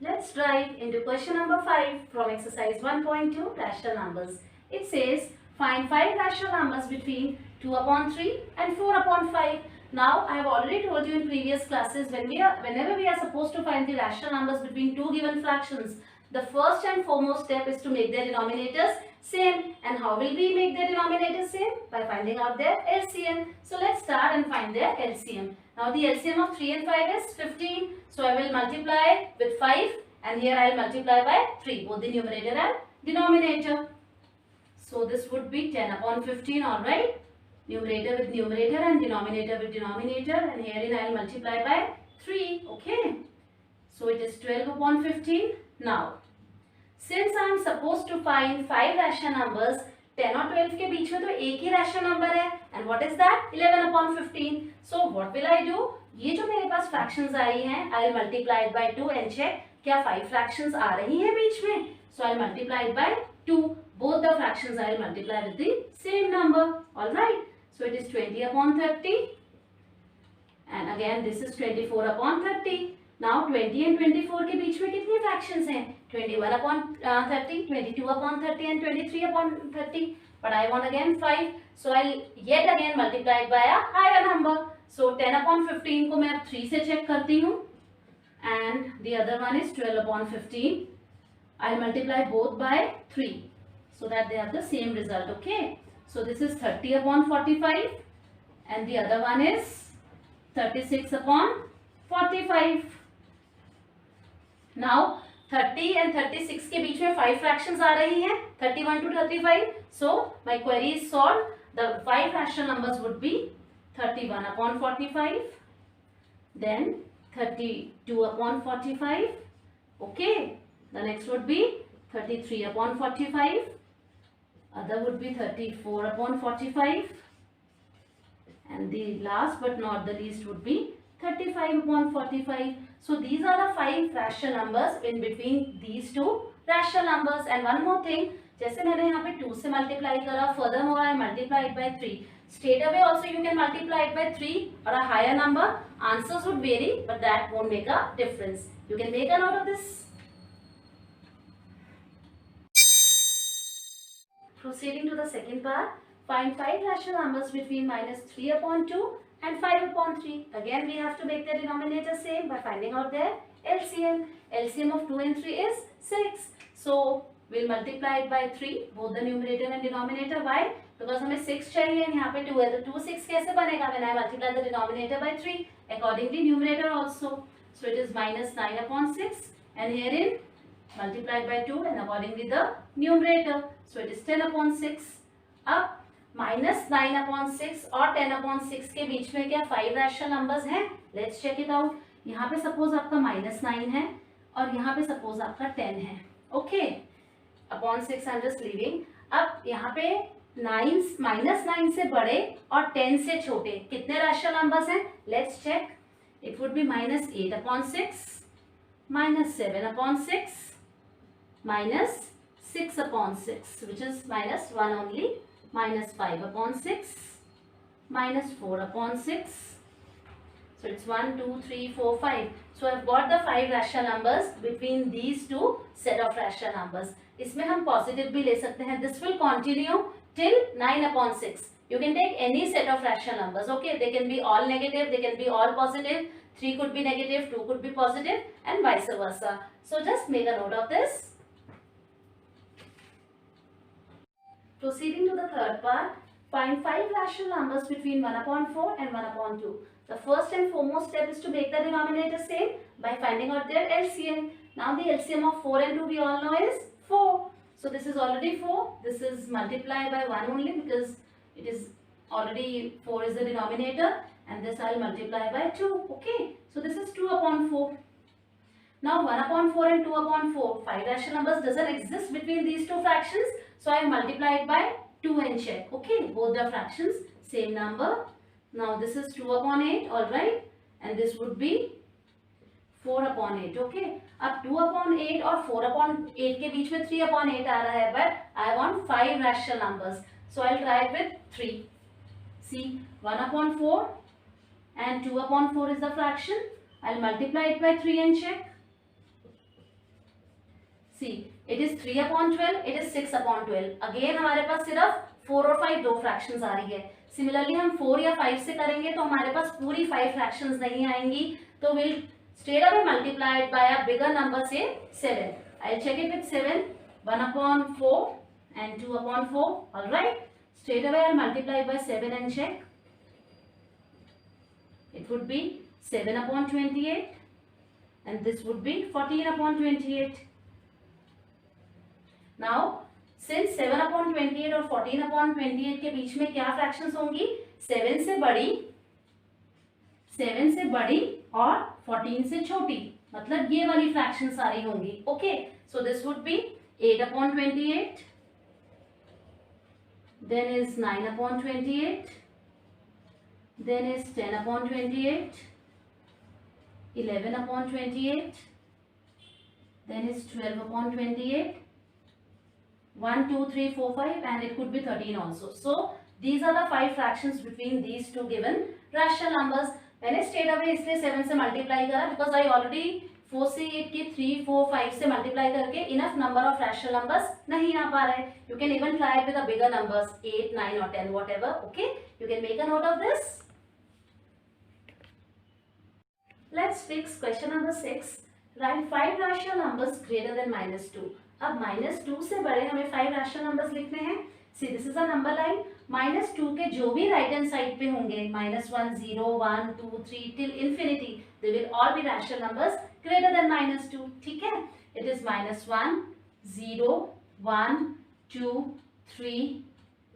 Let's dive into question number 5 from exercise 1.2 rational numbers. It says find 5 rational numbers between 2 upon 3 and 4 upon 5. Now I have already told you in previous classes whenever we are supposed to find the rational numbers between two given fractions, the first and foremost step is to make their denominators same. And how will we make their denominators same? By finding out their LCM. So let's start and find their LCM. Now the LCM of 3 and 5 is 15. So I will multiply with 5 and here I will multiply by 3, both the numerator and denominator. So this would be 10 upon 15, alright. Numerator with numerator and denominator with denominator, and herein I will multiply by 3, okay. So it is 12 upon 15. Now, since I am supposed to find 5 rational numbers, 10 और 12 के बीच में तो एक ही rational number है, and what is that? 11 upon 15. So what will I do? ये जो मेरे पास fractions आई हैं, I will multipy it by 2 and check क्या 5 fractions आ रही हैं बीच में. So I will multiply it by 2. Both the fractions I will multiply with the same number. All right. So it is 20 upon 30, and again this is 24 upon 30. Now 20 and 24 के बीच में कितनी fractions हैं? 21 upon 30, 22 upon 30 and 23 upon 30. But I want again 5. So I'll yet again multiply it by a higher number. So 10 upon 15 को मैं अब 3 से check करती हूँ. And the other one is 12 upon 15. I'll multiply both by 3. So that they have the same result, okay. So this is 30 upon 45. And the other one is 36 upon 45. Now 30 and 36 के बीच में 5 fractions आ रही हैं, 31 to 35. So my query is solved. The 5 rational numbers would be 31 upon 45, then 32 upon 45. Okay. The next would be 33 upon 45. Other would be 34 upon 45. And the last but not the least would be 35 upon 45. So these are the 5 rational numbers in between these two rational numbers. And one more thing, जैसे मैंने यहाँ पे 2 से multiply करा, furthermore I multiply it by 3. Straight away also you can multiply it by 3 or a higher number. Answers would vary, but that won't make a difference. You can make a note of this. Proceeding to the second part, find 5 rational numbers between minus 3 upon 2 and 5 upon 3. Again, we have to make the denominator same by finding out their LCM. LCM of 2 and 3 is 6. So, we'll multiply it by 3, both the numerator and denominator. Why? Because हमें 6 चाहिए and यहाँ पे 2 है, तो 2 6 कैसे बनेगा? When I multiply the denominator by 3, accordingly numerator also. So, it is minus 9 upon 6, and herein multiplied by 2 and accordingly the numerator. So it is 10 upon 6. अब minus 9 upon 6 और 10 upon 6 के बीच में क्या 5 rational numbers हैं? Let's check it out. यहाँ पे suppose आपका minus 9 है और यहाँ पे suppose आपका 10 है. Okay. Upon 6 I'm just leaving. अब यहाँ पे 9 minus 9 से बड़े और 10 से छोटे कितने rational numbers हैं? Let's check. It would be minus 8 upon 6, minus 7 upon 6, minus 6 upon 6, which is minus 1 only, minus 5 upon 6, minus 4 upon 6. So it's 1, 2, 3, 4, 5. So I've got the 5 rational numbers between these two set of rational numbers. इसमें हम positive भी ले सकते हैं. This will continue till 9 upon 6. You can take any set of rational numbers. Okay, they can be all negative, they can be all positive. 3 could be negative, 2 could be positive, and vice versa. So just make a note of this. Proceeding to the third part, find 5 rational numbers between 1 upon 4 and 1 upon 2. The first and foremost step is to make the denominator same by finding out their LCM. Now the LCM of 4 and 2 we all know is 4. So this is already 4. This is multiplied by 1 only because it is already 4 is the denominator, and this I will multiply by 2. Okay. So this is 2 upon 4. Now 1 upon 4 and 2 upon 4. 5 rational numbers doesn't exist between these two fractions. So I multiply it by 2 and check. Okay. Both the fractions same number. Now this is 2 upon 8. Alright. And this would be 4 upon 8. Okay. अब 2 upon 8 और 4 upon 8 के बीच में 3 upon 8 आ रहा है. But I want 5 rational numbers. So I'll try it with 3. See, 1 upon 4 and 2 upon 4 is the fraction. I'll multiply it by 3 and check. See it is 3/12, it is 6/12. Again हमारे पास सिर्फ 4 और 5 दो fractions आ रही है. Similarly हम 4 या 5 से करेंगे तो हमारे पास पूरी 5 फ्रैक्शंस नहीं आएंगी. तो will straight away multiply it by a bigger number, say 7. I'll check it with 7. 1/4 and 2/4. All right. Straight away I'll multiply by 7 and check. It would be 7/28, and this would be 14/28. Now, since 7/28 और 14/28 के बीच में क्या fractions होंगी? 7 से बड़ी और 14 से छोटी, मतलब ये वाली फ्रैक्शन सारी होंगी. Okay, so this would B 8/28, then is 9/28, then is 10/28, 11/28, then is 12/28, 1, 2, 3, 4, 5, and it could be 13 also. So these are the 5 fractions between these two given rational numbers. मैंने स्ट्रेट अवे इसलिए 7 से मल्टीप्लाई करा because I already फोर्सी it की 3, 4, 5 से multiply करके enough number of rational numbers नहीं आ पा रहे. You can even try with the bigger numbers 8, 9 और 10 whatever. Okay, you can make a note of this. Let's fix question number 6. Right 5 rational numbers greater than -2. अब -2 से बड़े हमें 5 rational numbers लिखने हैं. See this is a number line. -2 के जो भी राइट हैंड साइड पे होंगे -1, 0, 1, 2, 3 till infinity, they will all B rational numbers greater than -2. ठीक है, it is -1, 0, 1, 2, 3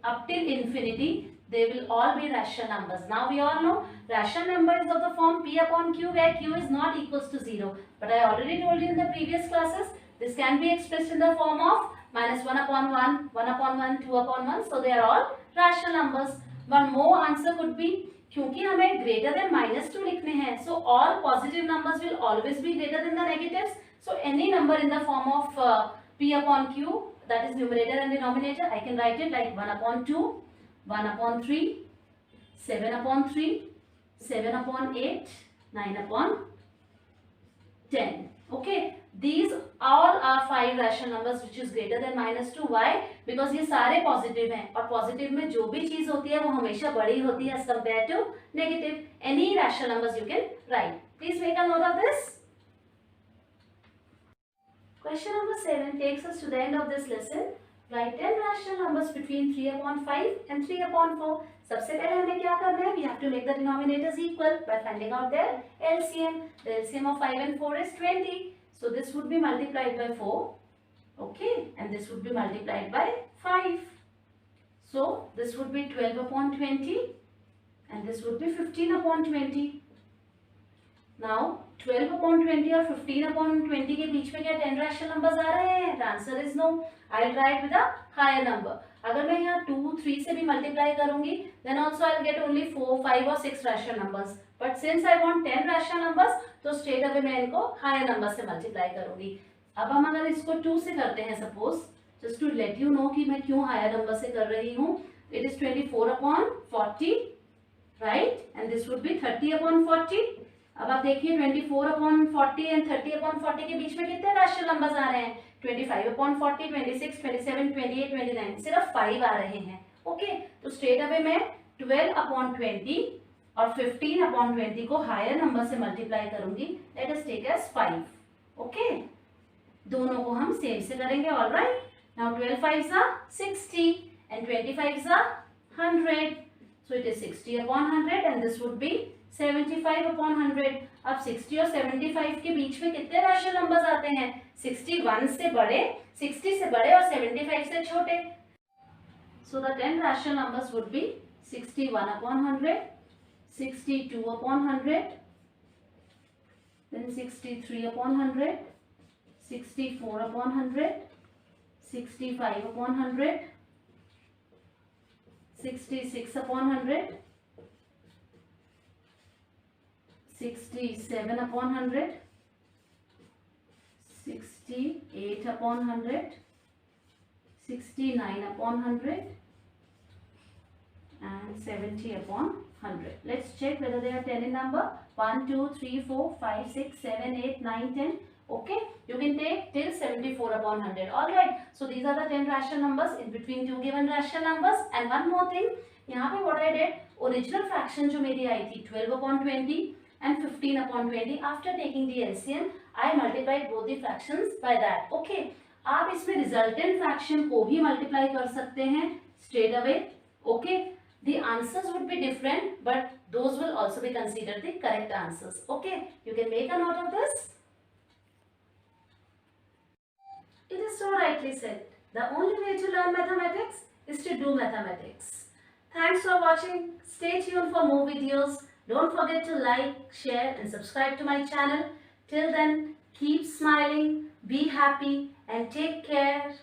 up till infinity. They will all be rational numbers. Now we all know rational number is of the form P/Q, where Q is not equals to 0. But I already told you in the previous classes, this can be expressed in the form of -1/1, 1/1, 2/1. So they are all rational numbers. One more answer could be, क्योंकि हमें greater than -2 लिखने हैं, so all positive numbers will always be greater than the negatives. So any number in the form of P/Q, that is numerator and denominator, I can write it like 1/2, 1/3, 7/3, 7/8, 9/10. Okay, these all are 5 rational numbers which is greater than -2. Why? Because ये सारे positive हैं और positive में जो भी चीज होती है वो हमेशा बड़ी होती है as compared to negative. Any rational numbers you can write. Please make a note of this. Question number 7 takes us to the end of this lesson. Write 10 rational numbers between 3/5 and 3/4. सबसे पहले हमें क्या करना है? We have to make the denominators equal by finding out their LCM. The LCM of 5 and 4 is 20. So this would be multiplied by 4. Okay, and this would be multiplied by 5. So this would be 12/20 and this would be 15/20. Now 12/20 और 15/20 के बीच में क्या 10 rational numbers आ रहे हैं? The answer is no. I'll write with a higher number. अगर मैं यहाँ 2, 3 से भी मल्टीप्लाई करूंगी then also I'll get only 4, 5 और 6 rational numbers. But since I want 10 rational numbers तो स्ट्रेट अवे मैं इनको हायर नंबर से मल्टीप्लाई करूंगी. अब हम अगर इसको 2 से करते हैं suppose, just to let you know कि मैं क्यों हायर नंबर से कर रही हूँ. It is 24/40, right, and this would be 30/40. अब आप देखिए 24/40 एंड 30/40 के बीच में कितने रैशनल नंबर्स आ रहे हैं? 25/40, 26, 27, 28, 29, सिर्फ 5 आ रहे हैं. ओके, तो स्ट्रेट अवे मैं 12/20 और 15/20 को हायर नंबर से मल्टीप्लाई करूंगी. Let us take as 5. Okay, दोनों को हम सेम से करेंगे. Alright, now 12 5s are 60 and 25s are 100. So it is 60/100 and this would be 75/100. अब 60 और 75 के बीच में कितने रैशनल नंबर्स आते हैं? 60 से बड़े और 75 से छोटे. So the 10 rational numbers would be 61/100, 62/100, then 63/100, 64/100, 65/100, 66/100, 67/100, 68/100, 69/100 and 70/100. Let's check whether they are 10 in number. 1, 2, 3, 4, 5, 6, 7, 8, 9, 10. Okay, you can take till 74 upon 100. Alright, so these are the 10 rational numbers in between two given rational numbers. And one more thing, यहाँ पे what I did, original fraction जो मेरी आई थी 12 upon 20 and 15 upon 20. After taking the LCM, I multiplied both the fractions by that. Okay, आप इसमें resultant fraction को भी multiply कर सकते हैं straight away. Okay, the answers would be different, but those will also be considered the correct answers. Okay, you can make a note of this. It is so rightly said. The only way to learn mathematics is to do mathematics. Thanks for watching. Stay tuned for more videos. Don't forget to like, share and subscribe to my channel. Till then, keep smiling, be happy and take care.